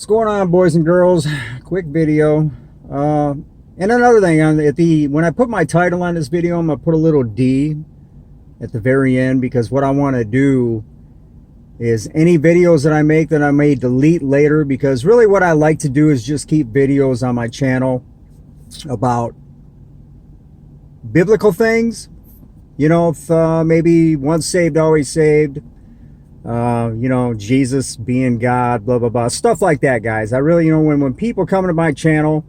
What's going on, boys and girls? Quick video. And another thing, when I put my title on this video, I'm gonna put a little D at the very end, because what I want to do is any videos that I make that I may delete later, because really what I like to do is just keep videos on my channel about biblical things. Maybe once saved, always saved. Jesus being God, blah, blah, blah, stuff like that, guys. I really, when people come to my channel,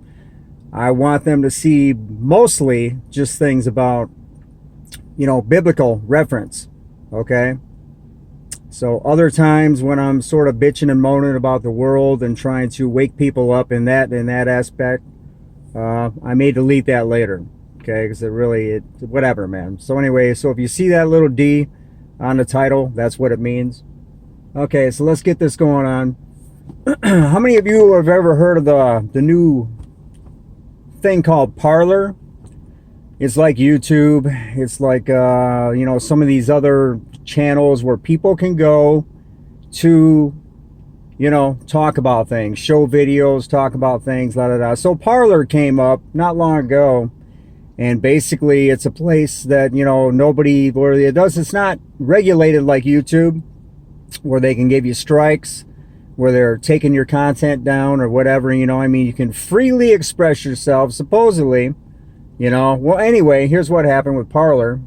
I want them to see mostly just things about, biblical reference. Okay. So other times when I'm sort of bitching and moaning about the world and trying to wake people up in that aspect, I may delete that later. Okay. Because whatever, man. So anyway, so if you see that little D on the title, that's what it means. Okay, so let's get this going on. How many of you have ever heard of the new thing called Parler? It's like YouTube. It's like some of these other channels where people can go to talk about things, show videos, talk about things, la da da. So Parler came up not long ago. And basically, it's a place that, it's not regulated like YouTube, where they can give you strikes, where they're taking your content down or whatever, you can freely express yourself, supposedly, Well, anyway, here's what happened with Parler.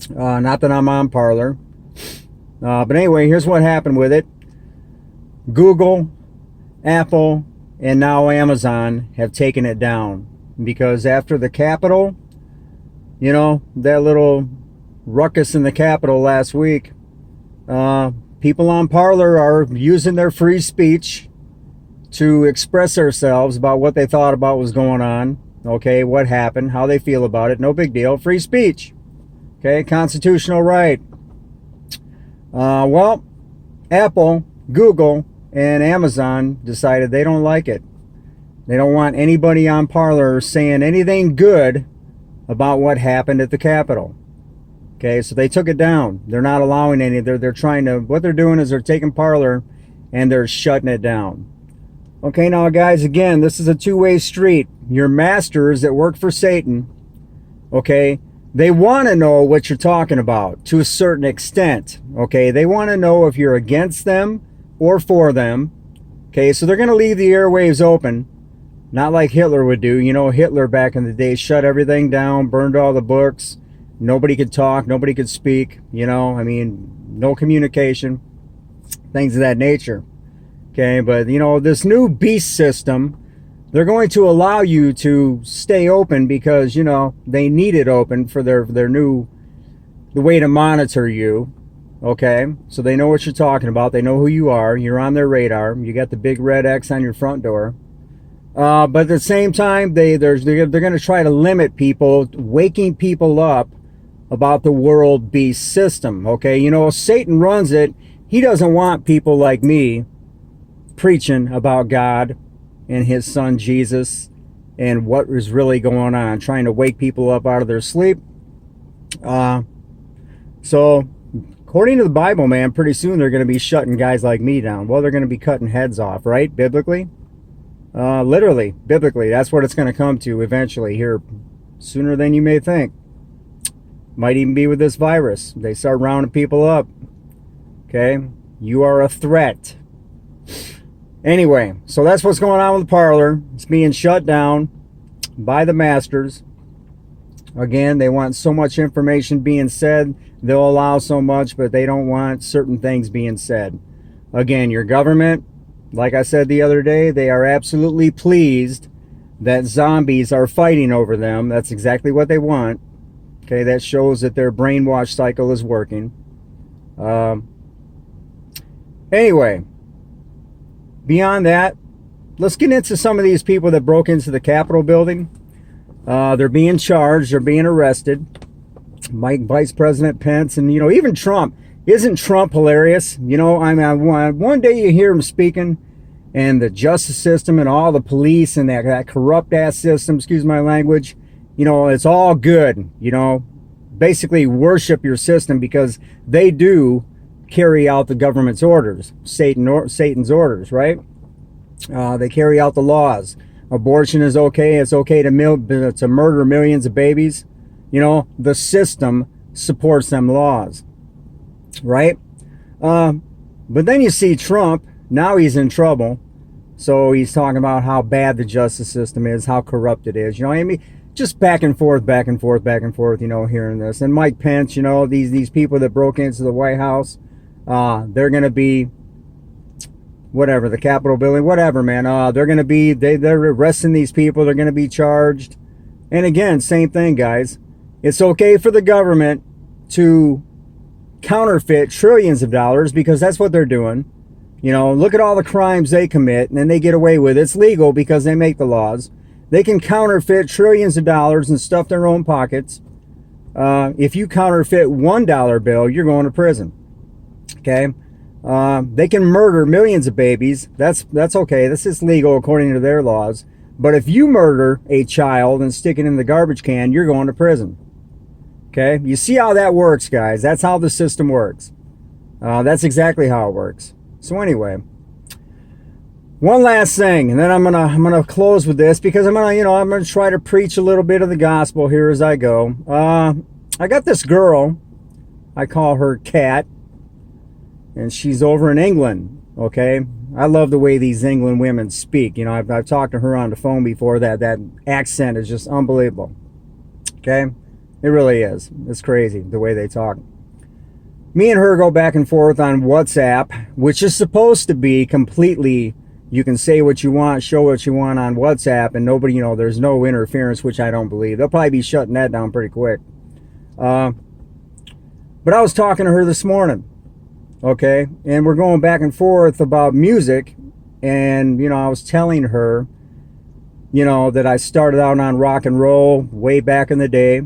Not that I'm on Parler. But anyway, here's what happened with it. Google, Apple, and now Amazon have taken it down. Because after the Capitol, that little ruckus in the Capitol last week, people on Parler are using their free speech to express themselves about what they thought about was going on. Okay, what happened, how they feel about it. No big deal. Free speech. Okay, constitutional right. Well, Apple, Google, and Amazon decided they don't like it. They don't want anybody on Parler saying anything good about what happened at the Capitol. Okay, so they took it down. They're not allowing any. They're trying to. What they're doing is they're taking Parler and they're shutting it down. Okay, now guys, again, this is a two-way street. Your masters that work for Satan, okay, they want to know what you're talking about to a certain extent. Okay, they want to know if you're against them or for them. Okay, so they're going to leave the airwaves open. Not like Hitler would do. Hitler back in the day shut everything down, burned all the books. Nobody could talk. Nobody could speak. No communication. Things of that nature. Okay, but, this new beast system, they're going to allow you to stay open because, they need it open for the way to monitor you. Okay, so they know what you're talking about. They know who you are. You're on their radar. You got the big red X on your front door. But at the same time, they're going to try to limit people, waking people up about the world beast system. Okay, Satan runs it. He doesn't want people like me preaching about God and his son Jesus and what is really going on, trying to wake people up out of their sleep. So according to the Bible, man, pretty soon they're going to be shutting guys like me down. Well, they're going to be cutting heads off, right? Biblically. Literally, biblically, that's what it's going to come to eventually here, sooner than you may think. Might even be with this virus. They start rounding people up. Okay, you are a threat. Anyway, so that's what's going on with Parler. It's being shut down by the masters. Again, they want so much information being said. They'll allow so much, but they don't want certain things being said. Again, your government, like I said the other day, they are absolutely pleased that zombies are fighting over them. That's exactly what they want. Okay, that shows that their brainwash cycle is working. Anyway, beyond that, let's get into some of these people that broke into the Capitol building. They're being charged. They're being arrested. Vice President Pence and, even Trump. Isn't Trump hilarious? One day you hear him speaking, and the justice system and all the police and that corrupt ass system, excuse my language, it's all good. Basically worship your system because they do carry out the government's orders, Satan's orders, right? They carry out the laws. Abortion is okay. It's okay to murder millions of babies. You know, the system supports them laws, right? But then you see Trump. Now he's in trouble. So he's talking about how bad the justice system is, how corrupt it is. You know what I mean? Just back and forth, back and forth, back and forth, you know, hearing this. And Mike Pence, you know, these people that broke into the White House, they're going to be, whatever, the Capitol building, whatever, man. They're going to be, they're arresting these people. They're going to be charged. And again, same thing, guys. It's okay for the government to counterfeit trillions of dollars because that's what they're doing. You know, look at all the crimes they commit and then they get away with it. It's legal because they make the laws. They can counterfeit trillions of dollars and stuff their own pockets. If you counterfeit $1 bill, you're going to prison. Okay? They can murder millions of babies. That's okay. This is legal according to their laws. But if you murder a child and stick it in the garbage can, you're going to prison. Okay? You see how that works, guys. That's how the system works. That's exactly how it works. So anyway, one last thing, and then I'm gonna close with this because I'm gonna try to preach a little bit of the gospel here as I go. I got this girl, I call her Kat, and she's over in England. Okay, I love the way these England women speak. You know, I've talked to her on the phone before. That accent is just unbelievable. Okay, it really is. It's crazy the way they talk. Me and her go back and forth on WhatsApp, which is supposed to be completely, you can say what you want, show what you want on WhatsApp, and nobody, you know, there's no interference, which I don't believe. They'll probably be shutting that down pretty quick. But I was talking to her this morning, okay, and we're going back and forth about music, and, you know, I was telling her, you know, that I started out on rock and roll way back in the day.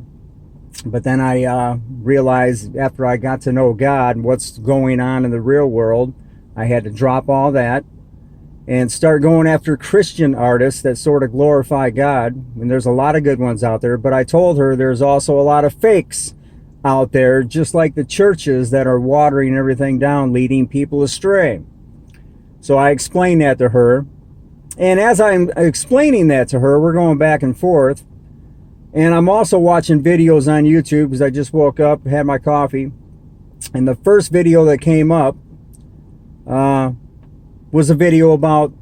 But then I realized after I got to know God and what's going on in the real world, I had to drop all that and start going after Christian artists that sort of glorify God. And there's a lot of good ones out there. But I told her there's also a lot of fakes out there, just like the churches that are watering everything down, leading people astray. So I explained that to her. And as I'm explaining that to her, we're going back and forth. And I'm also watching videos on YouTube because I just woke up, had my coffee. And the first video that came up was a video about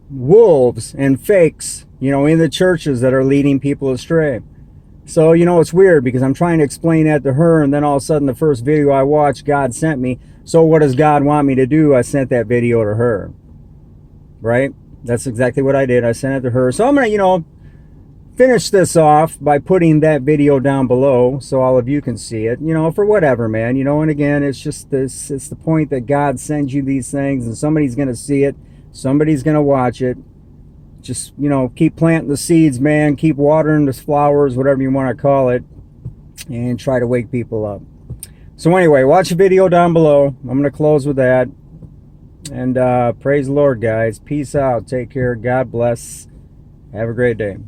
wolves and fakes, you know, in the churches that are leading people astray. So, you know, it's weird because I'm trying to explain that to her, and then all of a sudden the first video I watched, God sent me. So what does God want me to do? I sent that video to her. Right? That's exactly what I did. I sent it to her. So I'm going to, you know, finish this off by putting that video down below so all of you can see it, you know, for whatever, man, you know. And again, it's just this, it's the point that God sends you these things and somebody's going to see it, somebody's going to watch it. Just, you know, keep planting the seeds, man, keep watering the flowers, whatever you want to call it, and try to wake people up. So anyway, watch the video down below. I'm going to close with that. And praise the Lord, guys. Peace out. Take care. God bless. Have a great day.